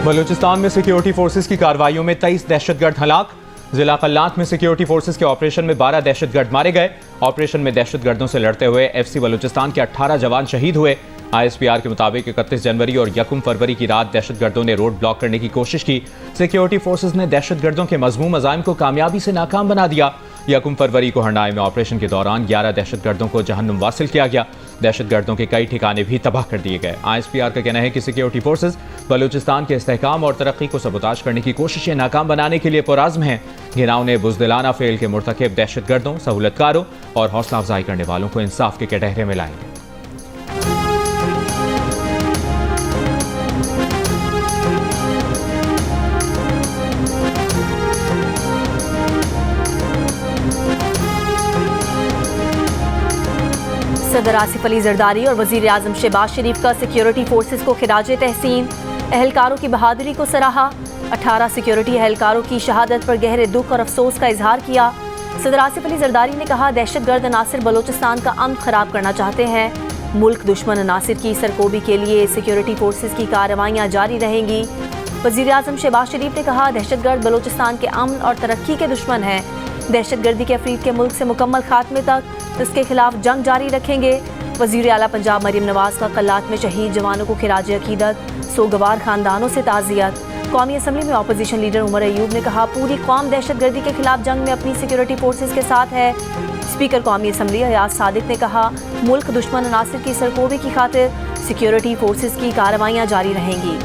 बलूचिस्तान में security forces की कार्रवाइयों में 23 दहशतगर्द हलाक। जिला कल्लात में सिक्योरिटी फोर्सेस के ऑपरेशन में 12 दहशतगर्द मारे गए। ऑपरेशन में दहशतगर्दों से लड़ते हुए एफसी बलूचिस्तान के 18 जवान शहीद हुए। ISPR के मुताबिक 31 जनवरी और 1 फरवरी की रात दहशतगर्दों ने रोड ब्लॉक करने की कोशिश की। सिक्योरिटी फोर्सेस ने दहशतगर्दों के मज़मूम अज़ाइम को कामयाबी से नाकाम बना दिया। 1 फरवरी को हरनाई में ऑपरेशन के दौरान 11 दहशतगर्दों को जहन्नुम वासिल किया गया। दहशतगर्दों के कई ठिकाने भी तबाह कर दिए गए। ISPR का कहना है कि सिक्योरिटी फोर्सेस बलूचिस्तान के इस्तेहकाम और तरक्की को सबोताज करने की कोशिशें नाकाम बनाने के लिए पुरआज़्म हैं। घिनाव ने बुज़दिलाना फेल के मुर्तकिब दहशतगर्दों, सहूलतकारों और हौसला अफजाई करने वालों को इंसाफ के कटहरे में लाएंगे। सदर आसिफ अली जरदारी और वज़ीर आज़म शहबाज शरीफ का सिक्योरिटी फोर्सेस को खिराजे तहसीन। एहलकारों की बहादुरी को सराहा। 18 सिक्योरिटी एहलकारों की शहादत पर गहरे दुख और अफसोस का इजहार किया। सदर आसिफ अली जरदारी ने कहा, दहशतगर्द अनासिर बलूचिस्तान का अमन खराब करना चाहते हैं। मुल्क दुश्मन अनासिर की सरकोबी के लिए सिक्योरिटी फोर्सेस की कार्रवाइयाँ जारी रहेंगी। वज़ीर आज़म शहबाज शरीफ ने कहा, दहशतगर्द बलूचिस्तान के अमन और तरक्की के दुश्मन हैं। दहशतगर्दी के अफरीद के मुल्क से मुकम्मल खात्मे तक इसके खिलाफ जंग जारी रखेंगे। वज़ीर आला पंजाब मरीम नवाज का कल्लात में शहीद जवानों को खिराज अकीदत, सोगवार खानदानों से ताज़ियत। कौमी असम्बली में अपोजिशन लीडर उमर अयूब ने कहा, पूरी कौम दहशतगर्दी के खिलाफ जंग में अपनी सिक्योरिटी फोर्सेस के साथ है। स्पीकर कौमी असम्बली अयाज सादिक ने कहा, मुल्क दुश्मन अनासिर की सरकोबी की खातिर सिक्योरिटी फोर्सेस की कार्रवाइयाँ जारी रहेंगी।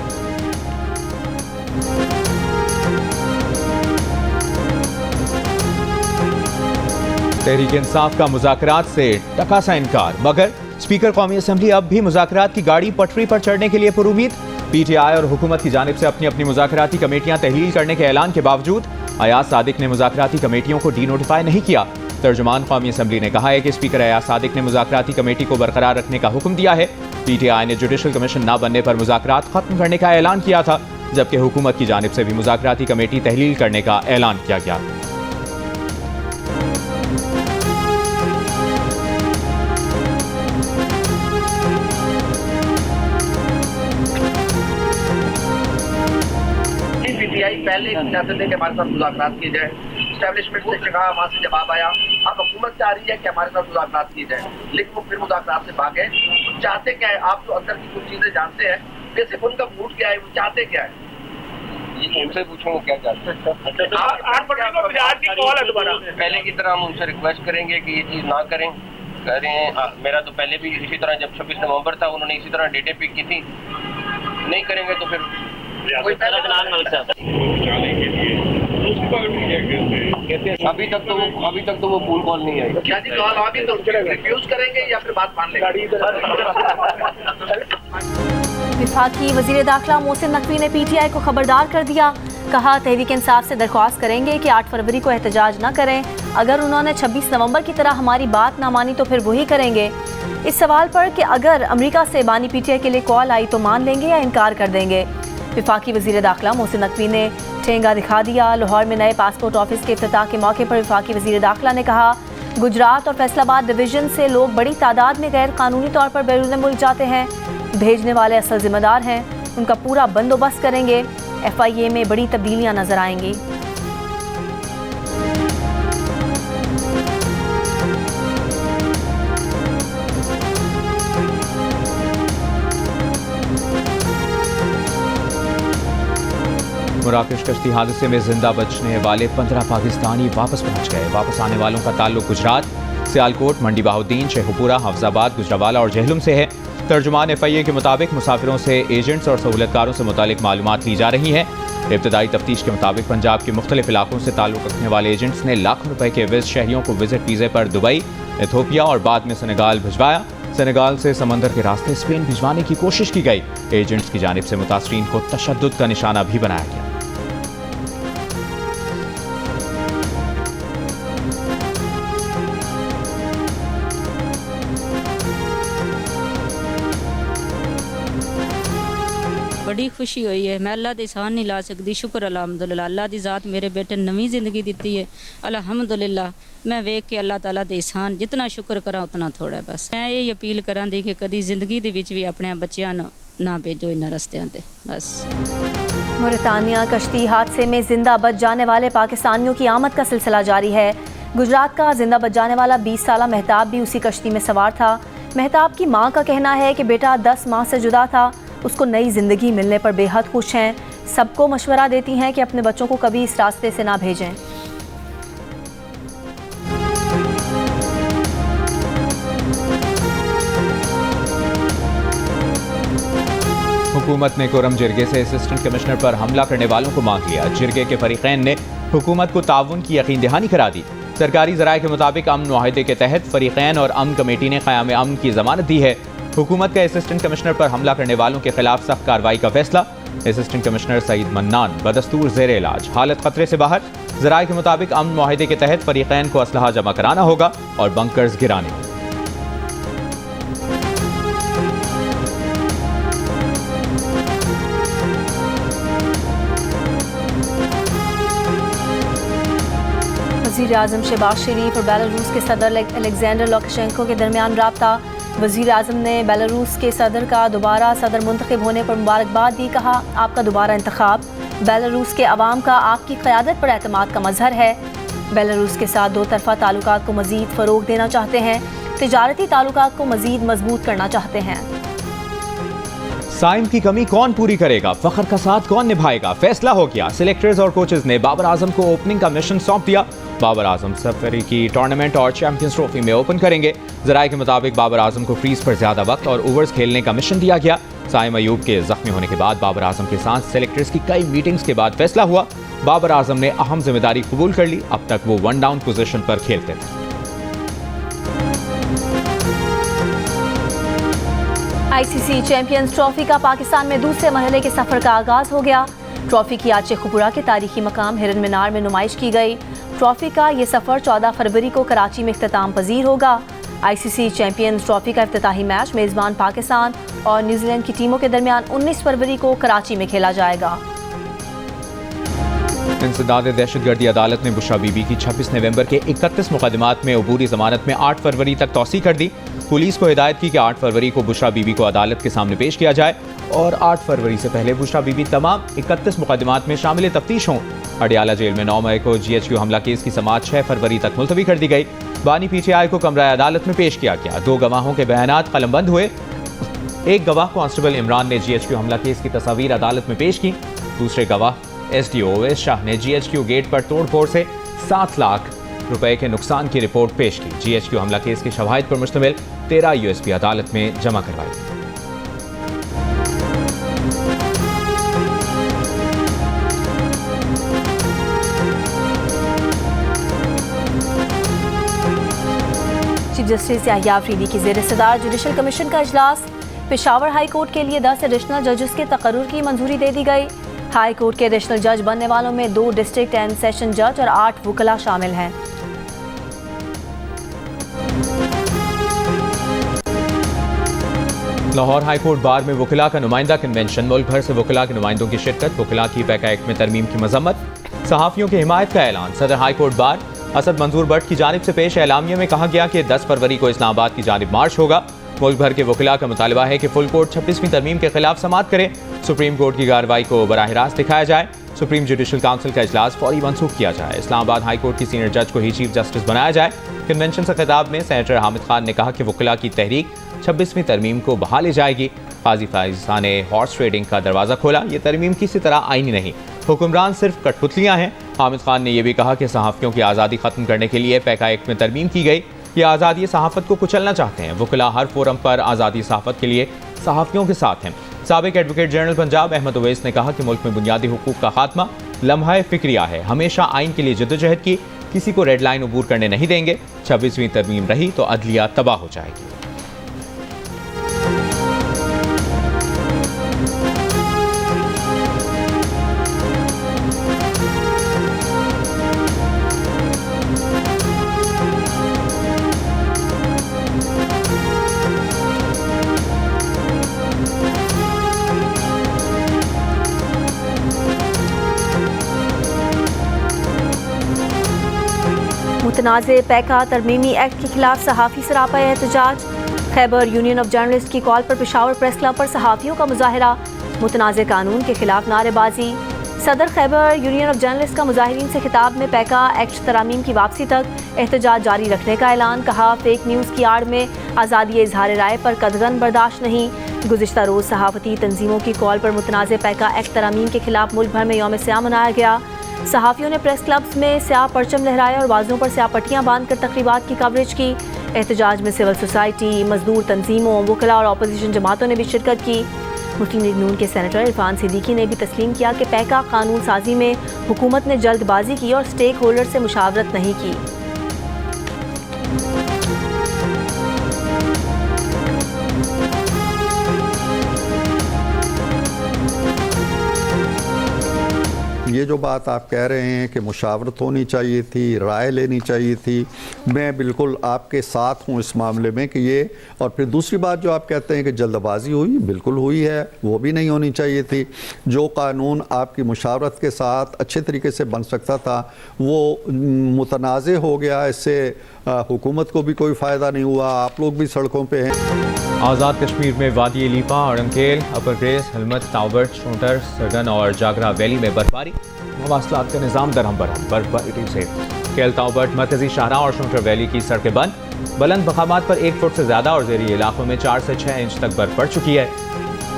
तहरीक इंसाफ का मुज़ाकरात से टका सा इनकार, मगर स्पीकर कौमी असम्बली अब भी मुज़ाकरात की गाड़ी पटरी पर चढ़ने के लिए पुरुमीद। PTI और हुकूमत की जानिब से अपनी अपनी मुज़ाकराती कमेटियां तहलील करने के ऐलान के बावजूद अयाज सादिक ने मुज़ाकराती कमेटियों को डीनोटिफाई नहीं किया। तर्जुमान कौमी असम्बली ने कहा है कि स्पीकर अयाज सादिक ने मुज़ाकराती कमेटी को बरकरार रखने का हुक्म दिया है। PTI ने जुडिशल कमीशन न बनने पर मुज़ाकरात खत्म करने का ऐलान किया था, जबकि हुकूमत की जानिब से भी मुज़ाकराती कमेटी तहलील करने का ऐलान किया गया। पहले चाहते थे कि हमारे साथ मुज़ाकरात किए जाए, एस्टेब्लिशमेंट से कहा, वहाँ से जवाब आया। अब हुकूमत चाह रही है कि हमारे साथ मुज़ाकरात किए जाए, लेकिन वो फिर मुज़ाकरात से भागे। तो चाहते क्या है? आप तो अंदर की कुछ चीजें जानते हैं, बेसिक उनका मूड क्या है, वो चाहते क्या है, ये उनसे पूछो वो क्या चाहते हैं। पहले की तरह हम उनसे रिक्वेस्ट करेंगे कि ये चीज़ ना करें। मेरा तो पहले भी इसी तरह, जब 26 नवंबर था, उन्होंने इसी तरह डेटें पिक की थी। नहीं करेंगे तो फिर अभी तक तो वो फोन कॉल नहीं आई। क्या जी कॉल अभी तो रिफ्यूज करेंगे या फिर बात मान लेंगे? वफाकी वज़ीर दाखिला मोहसिन नकवी ने PTI को खबरदार कर दिया। कहा, तहरीक इंसाफ से दरख्वास्त करेंगे कि 8 फरवरी को एहतजाज न करें। अगर उन्होंने 26 नवंबर की तरह हमारी बात ना मानी तो फिर वही करेंगे। इस सवाल पर कि अगर अमेरिका से बानी PTI के लिए कॉल आई तो मान लेंगे या इनकार कर देंगे। वफाकी वज़ीर दाखिला मोहसिन नकवी ने ठेंगा दिखा दिया। लाहौर में नए पासपोर्ट ऑफिस के इफ्तिताह के मौके पर वफाकी वज़ीर दाखिला ने कहा, गुजरात और फैसलाबाद डिवीज़न से लोग बड़ी तादाद में गैर कानूनी तौर पर बैरून मुल्क जाते हैं। भेजने वाले असल जिम्मेदार हैं, उनका पूरा बंदोबस्त करेंगे। FIA में बड़ी तब्दीलियाँ नजर आएंगी। मराकश कश्ती हादसे में जिंदा बचने वाले 15 पाकिस्तानी वापस पहुंच गए। वापस आने वालों का ताल्लुक गुजरात, सियालकोट, मंडी बहाउद्दीन, शेखुपुरा, हफ्जाबाद, गुजरावाला और जहलुम से है। तर्जुमान FIA के मुताबिक मुसाफिरों से एजेंट्स और सहूलतकारों से मुतालिक मालूमात ली जा रही हैं। इब्तदाई तफ्तीश के मुताबिक पंजाब के मुख्तलिफ इलाकों से ताल्लुक रखने वाले एजेंट्स ने लाखों रुपए के विज़ शहरियों को विजिट वीज़े पर दुबई, इथोपिया और बाद में सेनेगाल भिजवाया। सेनेगाल से समंदर के रास्ते स्पेन भिजवाने की कोशिश की गई। एजेंट्स की जानिब से मुतासरीन को तशद्दुद का निशाना भी बनाया गया। बड़ी खुशी हुई है। मैं अल्लाह दी एहसान नहीं ला सकती। शुक्र अलहमदुलिल्लाह, अल्लाह दी ज़ात मेरे बेटे नवी ज़िंदगी दी है अलहमदुलिल्लाह। मैं वेख के अल्लाह ताला दे एहसान जितना शुक्र करा उतना थोड़ा है। बस मैं ये अपील करा दी कि कभी जिंदगी दे विच भी अपने बच्चों ना भेजो इन्हां रस्तियां ते बस। मोरितानिया कश्ती हादसे में जिंदा बच जाने वाले पाकिस्तानियों की आमद का सिलसिला जारी है। गुजरात का जिंदा बच जाने वाला 20 साला मेहताब भी उसी कश्ती में सवार था। मेहताब की मां का कहना है कि बेटा 10 माह से जुदा था, उसको नई जिंदगी मिलने पर बेहद खुश हैं। सबको मशवरा देती हैं कि अपने बच्चों को कभी इस रास्ते से ना भेजें। हुकूमत ने कोरम जिरगे से असिस्टेंट कमिश्नर पर हमला करने वालों को मांग लिया। जिरगे के फरीकैन ने हुकूमत को ताउन की यकीन दहानी करा दी। सरकारी ज़राए के मुताबिक अमन मुआहदे के तहत फरीकैन और अमन कमेटी ने क़याम अमन की जमानत दी है। हुकूमत का असिस्टेंट कमिश्नर पर हमला करने वालों के खिलाफ सख्त कार्रवाई का फैसला। असिस्टेंट कमिश्नर सईद मन्नान बदस्तूर ज़ेर इलाज, हालत खतरे से बाहर। ज़राए के मुताबिक अमन मुआहदे के तहत फरीकैन को असलहा जमा कराना होगा और बंकर्स गिराने होंगे। वज़ीर आज़म शहबाज शरीफ और बेलारूस के सदर अलेक्जेंडर लुकाशेंको के दरमियान राब्ता। वज़ीर आज़म ने बेलारूस के सदर का दोबारा सदर मुंतखब होने पर मुबारकबाद दी। कहा, आपका दोबारा इंतखाब बेलारूस के अवाम का आपकी क़यादत पर एतमाद का मजहर है। बेलारूस के साथ दो तरफ़ा ताल्लुकात को मज़ीद फ़रोग़ देना चाहते हैं, तिजारती ताल्लुकात को मज़ीद मजबूत करना चाहते हैं। साइम की कमी कौन पूरी करेगा, फखर का साथ कौन निभाएगा, फैसला हो गया। सिलेक्टर्स और कोचेज ने बाबर आजम को ओपनिंग का मिशन सौंप दिया। बाबर आजम सफरी की टूर्नामेंट और चैंपियंस ट्रॉफी में ओपन करेंगे। ज़राए के मुताबिक बाबर आजम को क्रीज पर ज्यादा वक्त और ओवर्स खेलने का मिशन दिया गया। साइम अयूब के जख्मी होने के बाद बाबर आजम के साथ सिलेक्टर्स की कई मीटिंग्स के बाद फैसला हुआ। बाबर आजम ने अहम जिम्मेदारी कबूल कर ली। अब तक वो वन डाउन पोजीशन पर खेलते थे। आईसीसी चैंपियंस ट्रॉफी का पाकिस्तान में दूसरे मरहले के सफर का आगाज हो गया। ट्रॉफी की आज शेखुपुरा के तारीखी मकाम हिरन मीनार में नुमाइश की गई। ट्रॉफी का ये सफर 14 फरवरी को कराची में इख्तिताम पजीर होगा। आईसीसी चैंपियंस ट्रॉफी का इफ्तिताही मैच मेजबान पाकिस्तान और न्यूजीलैंड की टीमों के दरमियान 19 फरवरी को कराची में खेला जाएगा। इंसदाद दहशतगर्दी अदालत ने बुशरा बीबी की 26 नवंबर के 31 मुकदमात में अबूरी जमानत में 8 फरवरी तक तौसी कर दी। पुलिस को हिदायत की कि 8 फरवरी को बुशरा बीबी को अदालत के सामने पेश किया जाए और 8 फरवरी से पहले बुशरा बीबी तमाम 31 मुकदमात में शामिल तफ्तीश हों। अडियाला जेल में 9 मई को GHQ हमला केस की समाअत 6 फरवरी तक मुलतवी कर दी गई। बानी PTI को कमरा अदालत में पेश किया गया। 2 गवाहों के बयानात कलमबंद हुए। एक गवाह कांस्टेबल इमरान ने GHQ हमला केस की तस्वीर अदालत में पेश की। दूसरे गवाह SDO ओवैस शाह ने GHQ गेट पर तोड़फोड़ से 7 लाख रुपए के नुकसान की रिपोर्ट पेश की। GHQ हमला केस की शवाहिद पर मुश्तमिल 13 USB अदालत में जमा करवाई। चीफ जस्टिस याहिया अफरीदी की ज़ेर सदारत जुडिशल कमीशन का इजलास। पेशावर हाई कोर्ट के लिए 10 एडिशनल जजेस के तकर्रुर की मंजूरी दे दी गई। हाई कोर्ट के एडिशनल जज बनने वालों में 2 डिस्ट्रिक्ट एंड सेशन जज और 8 वकला शामिल हैं। लाहौर हाई कोर्ट बार में वकला का नुमाइंदा कन्वेंशन। मुल्क भर से वकला के नुमाइंदों की शिरकत। वकला की पैका एक्ट में तरमीम की मजम्मत। सहाफ़ियों की हिमायत का ऐलान। सदर हाई कोर्ट बार असद मंजूर भट्ट की जानिब से पेश एलामिया में कहा गया कि 10 फरवरी को इस्लामाबाद की जानिब मार्च होगा। मुल्क भर के वकला का मुतालबा है कि फुल कोर्ट 26वीं तरमीम के खिलाफ समाअत करे। सुप्रीम कोर्ट की कार्रवाई को बराह रास्त दिखाया जाए। सुप्रीम जुडिशल काउंसिल का इजलास फौरी मनसूख किया जाए। इस्लामाबाद हाई कोर्ट की सीनियर जज को ही चीफ जस्टिस बनाया जाए। कन्वेंशन से खिताब में सेनेटर हामिद खान ने कहा कि वकला की तहरीक 26वीं तरमीम को बहा ले जाएगी। काजी फाइजा ने हॉर्स ट्रेडिंग का दरवाज़ा खोला। ये तरमीम किसी तरह आईनी नहीं, हुक्मरान सिर्फ कठपुतलियाँ हैं। हामिद खान ने यह भी कहा कि सहाफ़ियों की आज़ादी ख़त्म करने के लिए पैका एक्ट में तरमीम की गई। ये आज़ादी सहाफ़त को कुचलना चाहते हैं। वकला हर फोरम पर आज़ादी सहाफ़त के लिए सहाफ़ियों के साथ हैं। साबिक एडवोकेट जनरल पंजाब अहमद ओवैस ने कहा कि मुल्क में बुनियादी हुकूक का खात्मा लम्हा फ़िक्रिया है। हमेशा आइन के लिए जद्दोजहद की, किसी को रेड लाइन अबूर करने नहीं देंगे। 26वीं तरमीम रही तो अदलिया तबाह हो जाएगी। मुतनाज़े पैका तरमीमी एक्ट के खिलाफ सहाफ़ी सरापा एहतजाज। खैबर यूनियन ऑफ जर्नलिस्ट की कॉल पर पेशावर प्रेस क्लब पर सहाफ़ियों का मुजाहरा। मुतनाज़े कानून के खिलाफ नारेबाजी। सदर खैबर यूनियन ऑफ जर्नलिस्ट का मुजाहिरीन से खिताब में पैका एक्ट तरामीम की वापसी तक एहतजाज जारी रखने का ऐलान। कहा, फेक न्यूज़ की आड़ में आज़ादी इजहार राय पर कदगन बर्दाश्त नहीं। गुज़िश्ता रोज़ सहाफ़ती तंजीमों की कॉल पर मुतनाज़ पैका एक्ट तरामीम के खिलाफ मुल्क भर में यौम स्याह मनाया गया। सहाफ़ियों ने प्रेस क्लब्स में स्याह परचम लहराया और बाजुओं पर स्याह पट्टियाँ बांधकर तकरीबात की कवरेज की। एहतजाज में सिविल सोसाइटी, मजदूर तंजीमों, वकला और अपोजिशन जमातों ने भी शिरकत की। मुस्लिम लीग नून के सेनेटर इरफान सिद्दीकी ने भी तस्लीम किया कि पैका कानून साजी में हुकूमत ने जल्दबाजी की और स्टेक होल्डर से मुशावरत नहीं की। ये जो बात आप कह रहे हैं कि मुशावरत होनी चाहिए थी, राय लेनी चाहिए थी, मैं बिल्कुल आपके साथ हूँ इस मामले में कि ये, और फिर दूसरी बात जो आप कहते हैं कि जल्दबाजी हुई, बिल्कुल हुई है, वो भी नहीं होनी चाहिए थी। जो कानून आपकी मुशावरत के साथ अच्छे तरीके से बन सकता था वो मुतनाज़े हो गया। इससे हुकूमत को भी कोई फ़ायदा नहीं हुआ, आप लोग भी सड़कों पे हैं। आज़ाद कश्मीर में वादी लीपा, अड़ंकेल, अपर ग्रेस, हलमत, तावबर्ट, शोंटर, सरगन और जागरा वैली में बर्फबारी। मवासलात का निज़ाम दरहम बरहम, बर्फबारी से केल, तावबर्ट, मरकजी शाहराह और शोंटर वैली की सड़कें बंद। बुलंद मकामात पर 1 फुट से ज़्यादा और ज़ेरी इलाकों में 4 से 6 इंच तक बर्फ पड़ चुकी है।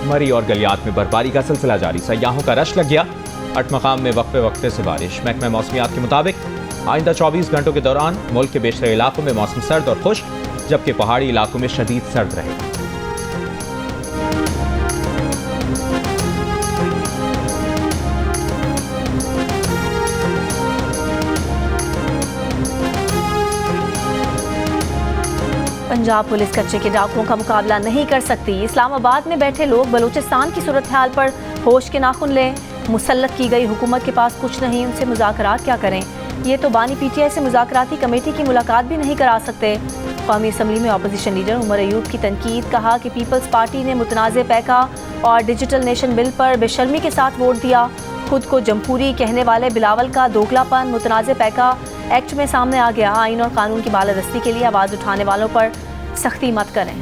मरी और गलियात में बर्फबारी का सिलसिला जारी, सयाहों का रश लग गया। 8 मकाम में वक्फे वक्फे से बारिश। महकमा मौसमियात के मुताबिक आइंदा 24 घंटों के दौरान मुल्क के बेशतर इलाकों में मौसम सर्द और खुश्क, जबकि पहाड़ी इलाकों में शदीद सर्द रहेगा। पंजाब पुलिस कच्चे के डाकुओं का मुकाबला नहीं कर सकती। इस्लामाबाद में बैठे लोग बलूचिस्तान की सूरत हाल पर होश के नाखुन लें। मुसल्लत की गई हुकूमत के पास कुछ नहीं, उनसे मुज़ाकरात क्या करें। ये तो बानी PTI से मुज़ाकराती कमेटी की मुलाकात भी नहीं करा सकते। कौमी असम्बली में अपोजिशन लीडर उमर अयूब की तनकीद। कहा कि पीपल्स पार्टी ने मुतनाज़े पैका और डिजिटल नेशन बिल पर बेशर्मी के साथ वोट दिया। खुद को जमहूरी कहने वाले बिलावल का दोगलापन मुतनाज़े पैका एक्ट में सामने आ गया। आइन और कानून की बालादस्ती के लिए आवाज़ उठाने वालों पर सख्ती मत करें।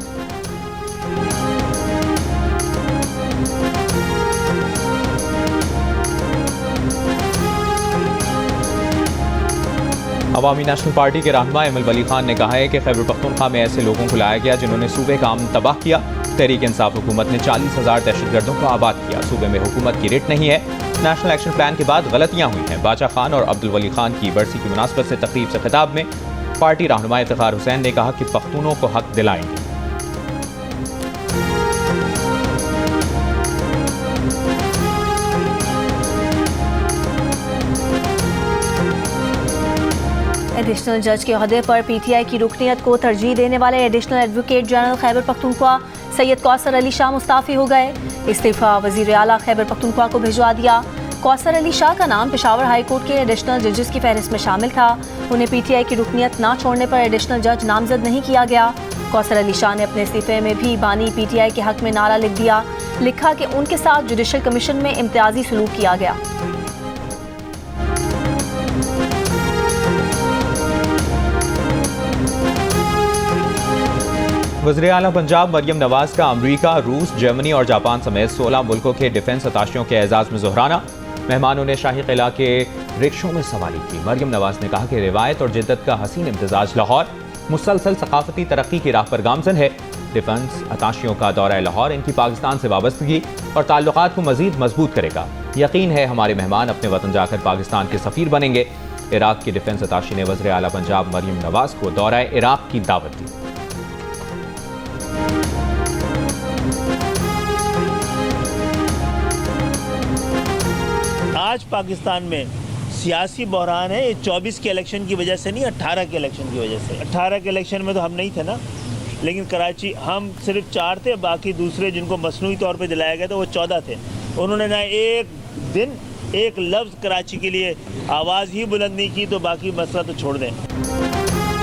अवामी नेशनल पार्टी के रहनुमा अहमद वली खान ने कहा है कि खैबर पख्तूनख्वा में ऐसे लोगों को लाया गया जिन्होंने सूबे का अमन तबाह किया। तहरीक इंसाफ हुकूमत ने 40,000 दहशतगर्दों को आबाद किया। सूबे में हुकूमत की रिट नहीं है। नेशनल एक्शन प्लान के बाद गलतियां हुई हैं। बाचा खान और अब्दुल वली खान की बरसी की मुनासबत से तकरीब से खिताब में पार्टी रहनुमा इफ्तिखार हुसैन ने कहा कि पख्तूनों को हक दिलाएंगे। एडिशनल जज के ओहदे पर PTI की रुकनियत को तरजीह देने वाले additional advocate general Khyber Pakhtunkhwa Syed Kausar Ali Shah Mustafi हो गए। इस्तीफ़ा वज़ीर आला खैबर पख्तूनख्वा को भिजवा दिया। कौसर अली शाह का नाम पेशावर हाई कोर्ट के एडिशनल जजेस की फहरिस्त में शामिल था। उन्हें PTI की रुकनियत ना छोड़ने पर एडिशनल जज नामजद नहीं किया गया। कौसर अली शाह ने अपने इस्तीफ़े में भी बानी PTI के हक में नारा लिख दिया। लिखा कि उनके साथ जुडिशल कमीशन में इम्तियाजी सलूक किया गया। वज़ीर आला पंजाब मरियम नवाज का अमरीका, रूस, जर्मनी और जापान समेत 16 मुल्कों के डिफेंस अताशियों के एजाज़ में ज़ोहराना। मेहमानों ने शाही किला के रिक्शों में सवारी की। मरियम नवाज ने कहा कि रिवायत और जिद्दत का हसीन इम्तिजाज लाहौर मुसलसल सकाफती तरक्की की राह पर गामजन है। डिफेंस अताशियों का दौरा लाहौर इनकी पाकिस्तान से वाबस्तगी और ताल्लुकात को मज़ीद मजबूत करेगा। यकीन है हमारे मेहमान अपने वतन जाकर पाकिस्तान के सफ़ीर बनेंगे। इराक की डिफेंस अताशी ने वज़ीर आला पंजाब मरियम नवाज को दौरा इराक की दावत दी। आज पाकिस्तान में सियासी बहरान है। ये 24 के इलेक्शन की वजह से नहीं, 18 के इलेक्शन की वजह से। 18 के इलेक्शन में तो हम नहीं थे ना, लेकिन कराची हम सिर्फ 4 थे, बाकी दूसरे जिनको मसनूई तौर पे दिलाया गया था वो 14 थे। उन्होंने ना एक दिन एक लफ्ज़ कराची के लिए आवाज़ ही बुलंद नहीं की, तो बाकी मसला तो छोड़ दें।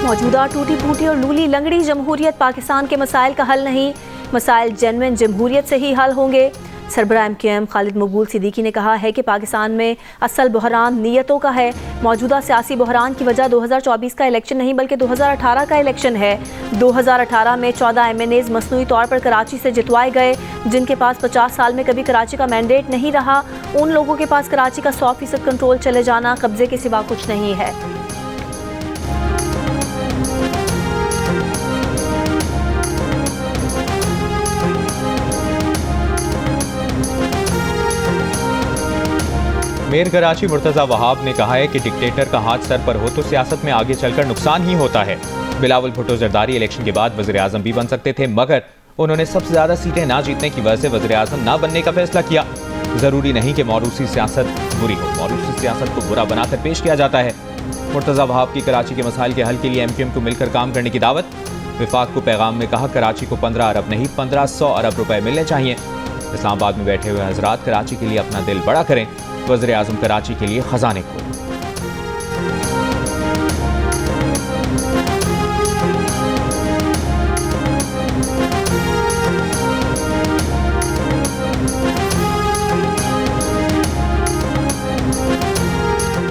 मौजूदा टूटी फूटी और लूली लंगड़ी जमहूरियत पाकिस्तान के मसाइल का हल नहीं। मसाइल जेन्युइन जमहूरियत से ही हल होंगे। सरबराह MQM खालिद मकबूल सिद्दीकी ने कहा है कि पाकिस्तान में असल बहरान नीयतों का है। मौजूदा सियासी बहरान की वजह 2024 का इलेक्शन नहीं बल्कि 2018 का इलेक्शन है। 2018 में 14 MNAs मसनूई तौर पर कराची से जितवाए गए, जिनके पास 50 साल में कभी कराची का मैंडेट नहीं रहा। उन लोगों के पास कराची का 100% कंट्रोल चले जाना कब्जे के सिवा कुछ नहीं है। मेयर कराची मुर्तज़ा वहाब ने कहा है कि डिक्टेटर का हाथ सर पर हो तो सियासत में आगे चलकर नुकसान ही होता है। बिलावल भुट्टो जरदारी इलेक्शन के बाद वज़ीर आज़म भी बन सकते थे, मगर उन्होंने सबसे ज़्यादा सीटें ना जीतने की वजह से वज़ीर आज़म ना बनने का फैसला किया। ज़रूरी नहीं कि मौरूसी सियासत बुरी हो, मौरूसी सियासत को बुरा बनाकर पेश किया जाता है। मुर्तज़ा वहाब की कराची के मसाइल के हल के लिए MQM को मिलकर काम करने की दावत। विफाक को पैगाम में कहा, कराची को 15 अरब नहीं 1500 अरब रुपए मिलने चाहिए। इस्लामाबाद में बैठे हुए हजरात कराची के लिए अपना दिल बड़ा करें। वज़ीर आज़म कराची के लिए खजाने खोलें।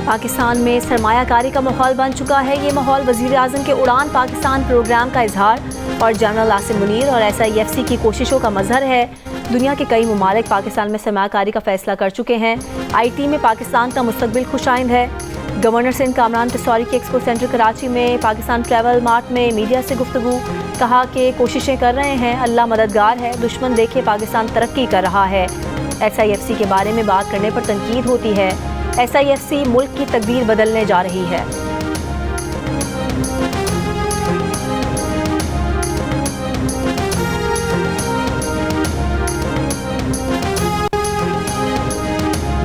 पाकिस्तान में सरमायाकारी का माहौल बन चुका है। ये माहौल वज़ीर आज़म के उड़ान पाकिस्तान प्रोग्राम का इजहार और जनरल आसिम मुनीर और SIFC की कोशिशों का मजहर है। दुनिया के कई ममालिक पाकिस्तान में सरमायाकारी का फैसला कर चुके हैं। IT में पाकिस्तान का मुस्तकबिल खुशाइंद है। गवर्नर सिंध कामरान तिसौरी के एक्सपो सेंटर कराची में पाकिस्तान ट्रैवल मार्ट में मीडिया से गुफ्तगू, कहा कि कोशिशें कर रहे हैं, अल्लाह मददगार है, दुश्मन देखे पाकिस्तान तरक्की कर रहा है। SIFC के बारे में बात करने पर तनकीद होती है। SIFC मुल्क की तकदीर बदलने जा रही है।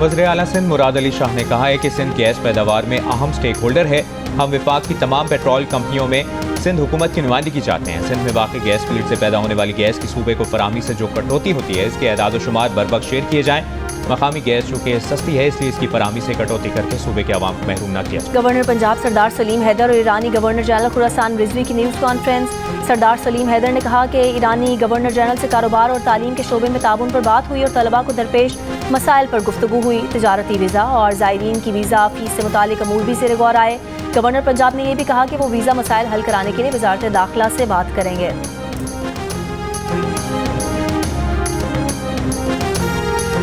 वज़ीर आला सिंध मुराद अली शाह ने कहा है कि सिंध गैस पैदावार में अहम स्टेक होल्डर है। हम विफाक की तमाम पेट्रोल कंपनियों में सिंध हुकूमत की नुमाइंदगी चाहते हैं। सिंध में वाक़ई गैस फील्ड से पैदा होने वाली गैस की सूबे को फराहमी से जो कटौती होती है, इसके एदाद व शुमार बरवक्त शेयर किए जाएँ। मकामी गैस चूँकि सस्ती है, इसलिए इसकी फराहमी से कटौती करके सूबे के अवाम को महरूम न किया। गवर्नर पंजाब सरदार सलीम हैदर और ईरानी गवर्नर जनरल खुरासान रिजवी की न्यूज़ कॉन्फ्रेंस। सरदार सलीम हैदर ने कहा कि ईरानी गवर्नर जनरल से कारोबार और तालीम के शोबे में ताउन पर बात हुई और तलबा को दरपेश मसाइल पर गुफ्तगू हुई। तिजारती वीज़ा और ज़ायरीन की वीज़ा फीस से मुतालिक अमूर भी ज़ेर गौर आए। गवर्नर पंजाब ने यह भी कहा कि वो वीज़ा मसाइल हल कराने के लिए वज़ारत दाखिला से बात करेंगे।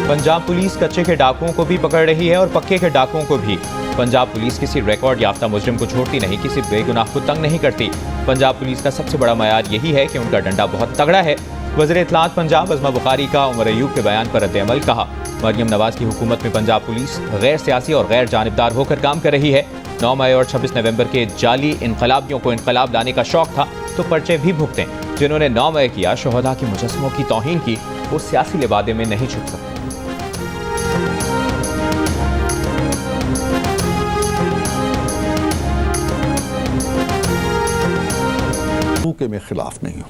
पंजाब पुलिस कच्चे के डाकुओं को भी पकड़ रही है और पक्के के डाकुओं को भी। पंजाब पुलिस किसी रिकॉर्ड याफ्ता मुजरिम को छोड़ती नहीं, किसी बेगुनाह को तंग नहीं करती। पंजाब पुलिस का सबसे बड़ा मयार यही है कि उनका डंडा बहुत तगड़ा है। वज़ीर इत्तलात पंजाब अज़मा बुखारी का उमर अयूब के बयान पर रद्द-ए-अमल। कहा, मरियम नवाज की हुकूमत में पंजाब पुलिस गैर सियासी और गैर जानिबदार होकर काम कर रही है। 9 मई और 26 नवंबर के जाली इनकलाबियों को इनकलाब लाने का शौक था तो पर्चे भी भुगतें। जिन्होंने 9 मई किया, शोहदा के मुजस्समों की तौहीन की, वो सियासी लिबादे में नहीं छुप सकते। के मैं खिलाफ नहीं हूँ,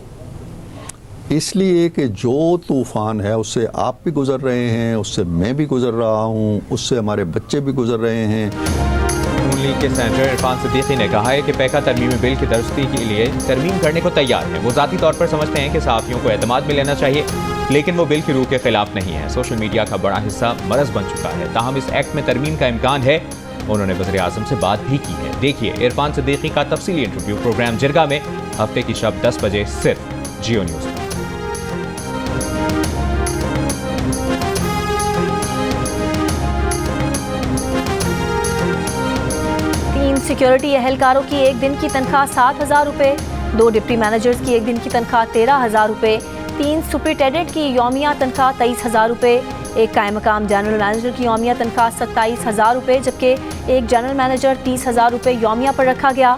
इसलिए कि जो तूफ़ान है उससे आप भी गुजर रहे हैं, उससे मैं भी गुजर रहा हूँ, उससे हमारे बच्चे भी गुजर रहे हैं। नून लीग के सेनेटर इरफान सिद्दीकी ने कहा है कि पैका तरमीमी बिल की दुरुस्ती के लिए तरमीम करने को तैयार है। वो ज़ाती तौर पर समझते हैं कि सहाफ़ियों को एतमाद में लेना चाहिए, लेकिन वो बिल की रूह के खिलाफ नहीं है। सोशल मीडिया का बड़ा हिस्सा मरज़ बन चुका है, ताहम इस एक्ट में तरमीम का इम्कान है। उन्होंने वज़ीर आज़म से बात भी की है। देखिए इरफान सिद्दीकी का तफसीली इंटरव्यू प्रोग्राम जिरगा में हफ्ते की शब 10 बजे सिर्फ जियो न्यूज़ में। 3 सिक्योरिटी एहलकारों की एक दिन की तनख्वाह 7,000 रुपये, 2 डिप्टी मैनेजर्स की एक दिन की तनख्वाह 13,000 रुपये, 3 सुपरिटेंडेंट की यौमिया तनख्वाह 23,000 रुपये, एक कायम मकाम जनरल मैनेजर की यौमिया तनख्वाह 27,000 रुपये, जबकि एक जनरल मैनेजर 30,000 रुपये यौमिया पर रखा गया।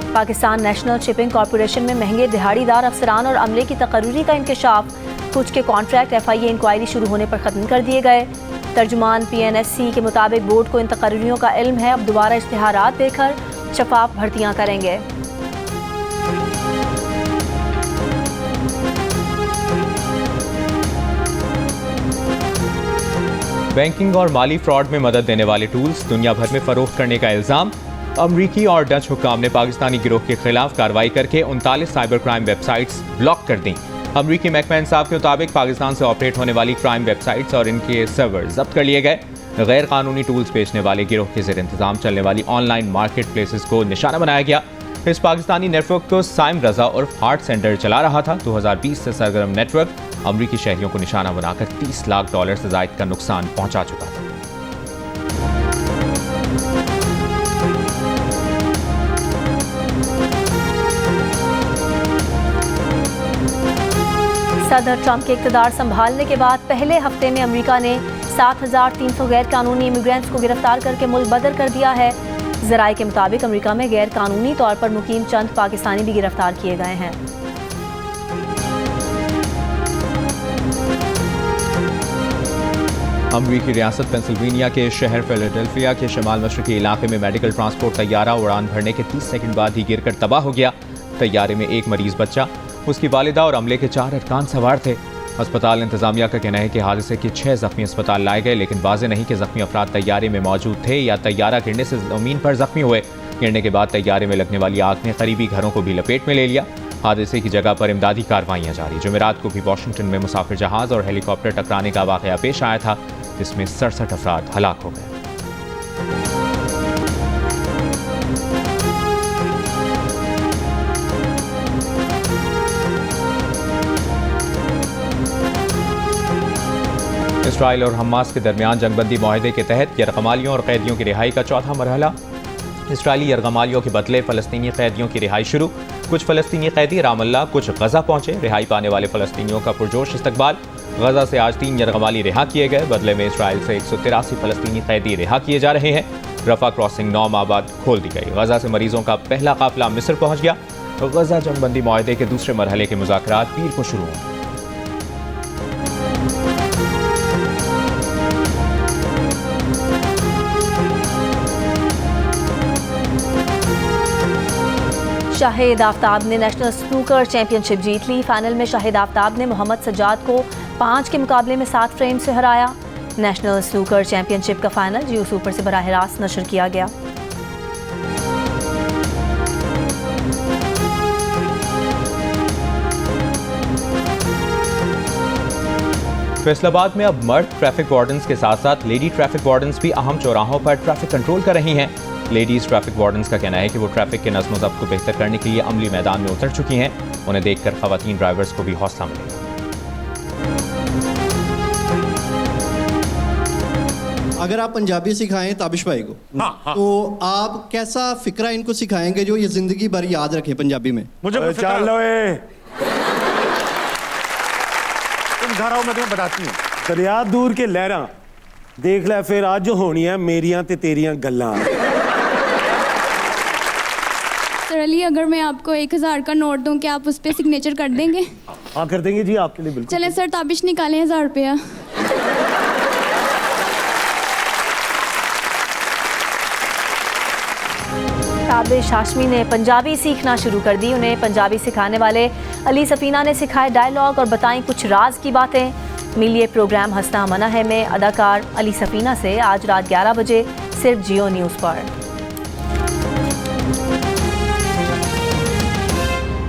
पाकिस्तान नेशनल शिपिंग कॉरपोरेशन में महंगे दिहाड़ीदार अफसरान और अमले की तकर्री का इंकशाफ, कुछ के कॉन्ट्रैक्ट FIA इंक्वायरी शुरू होने पर ख़त्म कर दिए गए। तर्जुमान PNSC के मुताबिक बोर्ड को इन तकर्रियों का इल्म है, अब दोबारा इश्तिहारात देकर शफाफ भर्तियाँ करेंगे। बैंकिंग और माली फ्रॉड में मदद देने वाले टूल्स दुनिया भर में फरोख्त करने का इल्ज़ाम। अमरीकी और डच हुक्काम ने पाकिस्तानी गिरोह के खिलाफ कार्रवाई करके 39 साइबर क्राइम वेबसाइट्स ब्लॉक कर दी। अमरीकी महकमा इंसाफ के मुताबिक पाकिस्तान से ऑपरेट होने वाली क्राइम वेबसाइट्स और इनके सर्वर जब्त कर लिए गए। गैर कानूनी टूल्स बेचने वाले गिरोह के ज़ेर इंतजाम चलने वाली ऑनलाइन मार्केट प्लेसेस को निशाना बनाया गया। इस पाकिस्तानी नेटवर्क को साइम रजा और हार्ट सेंटर चला रहा था। 2020 से सरगर्म नेटवर्क अमरीकी शहरियों को निशाना बनाकर $30 लाख से ज़ायद का नुकसान पहुंचा चुका था। सदर ट्रंप के इक़्तिदार संभालने के बाद पहले हफ्ते में अमेरिका ने 7,300 गैर कानूनी इमिग्रेंट्स को गिरफ्तार करके मुल्क बदर कर दिया है। ज़राए के मुताबिक अमेरिका में गैर कानूनी तौर पर मुकीम चंद पाकिस्तानी भी गिरफ्तार किए गए हैं। अमरीकी रियासत पेंसिल्वेनिया के शहर फिलाडेल्फिया के शमाल मशरकी इलाके में मेडिकल ट्रांसपोर्ट तैयारा उड़ान भरने के 30 सेकंड बाद ही गिरकर तबाह हो गया। तैयारे में एक मरीज बच्चा, उसकी वालिदा और अमले के 4 अरकान सवार थे। अस्पताल इंतजामिया का कहना है कि हादसे के 6 जख्मी अस्पताल लाए गए, लेकिन वाज़ेह नहीं कि जख्मी अफराद तैयारे में मौजूद थे या तैयारा गिरने से ज़मीन पर जख्मी हुए। गिरने के बाद तैयारे में लगने वाली आग ने करीबी घरों को भी लपेट में ले लिया। हादसे की जगह पर इमदादी कार्रवाइयाँ जारी। जुमेरात को भी वाशिंगटन में मुसाफिर जहाज़ और हेलीकॉप्टर टकराने का वाक़या पेश आया था, जिसमें 67 अफराद हलाक हो गए। इसराइल और हमास के दरमियान जंगबंदी मुआहदे के तहत यरगमालियों और कैदियों की रिहाई का चौथा मरहला। इसराइली यरगमालियों के बदले फ़लस्तीनी कैदियों की रिहाई शुरू। कुछ फ़लस्तीनी कैदी रामल्ला, कुछ गज़ा पहुंचे। रिहाई पाने वाले फ़लस्तीनियों का पुरजोश इस्तकबाल। गज़ा से आज 3 यरगमाली रिहा किए गए। बदले में इसराइल से 183 फ़लस्तीनी कैदी रिहा किए जा रहे हैं। रफ़ा क्रॉसिंग 9 माह बाद खोल दी गई। गज़ा से मरीजों का पहला काफ़िला मिस्र पहुँच गया। गज़ा जंगबंदी मुआहदे के दूसरे मरहले के मुज़ाकरात पीर को शुरू होंगे। शाहिद आफ्ताब ने नेशनल स्नूकर चैंपियनशिप जीत ली। फाइनल में शाहिद आफ्ताब ने मोहम्मद सज्जाद को 5 के मुकाबले में 7 फ्रेम से हराया। नेशनल स्नूकर चैंपियनशिप का फाइनल जियो सुपर से बराह रास्त नशर किया गया। फैसलाबाद में अब मर्द ट्रैफिक वार्डन्स के साथ साथ लेडी ट्रैफिक वार्डन्स भी अहम चौराहों पर ट्रैफिक कंट्रोल कर रही हैं। लेडीज ट्रैफिक वार्डन्स का कहना है कि वो ट्रैफिक के नज़्म ज़ब्त को बेहतर करने के लिए अमली मैदान में उतर चुकी हैं। उन्हें देखकर ख़वातीन ड्राइवर्स को भी हौसला मिलेगा। अगर आप पंजाबी सिखाएं ताबिश भाई को, तो आप कैसा फिक्रा इनको सिखाएंगे जो ये जिंदगी भर याद रखें पंजाबी में? मुझे चलो तुम घर आओ, मैं तुम्हें बताती हूँ। दरिया दूर के लहरा देख ले फिर आज होनी है मेरियां ते तेरियां गल्लां। सर अली, अगर मैं आपको 1000 का नोट दूं, क्या आप उस पर सिग्नेचर कर देंगे? हाँ कर देंगे जी, आपके लिए बिल्कुल। चलें सर, ताबिश निकालें 1000 रुपया। ताबिश हाशमी ने पंजाबी सीखना शुरू कर दी। उन्हें पंजाबी सिखाने वाले अली सफीना ने सिखाए डायलॉग और बताई कुछ राज की बातें। मिलिए प्रोग्राम हंसना मना है में अदाकार अली सफीना से आज रात 11 बजे सिर्फ जियो न्यूज़ पर।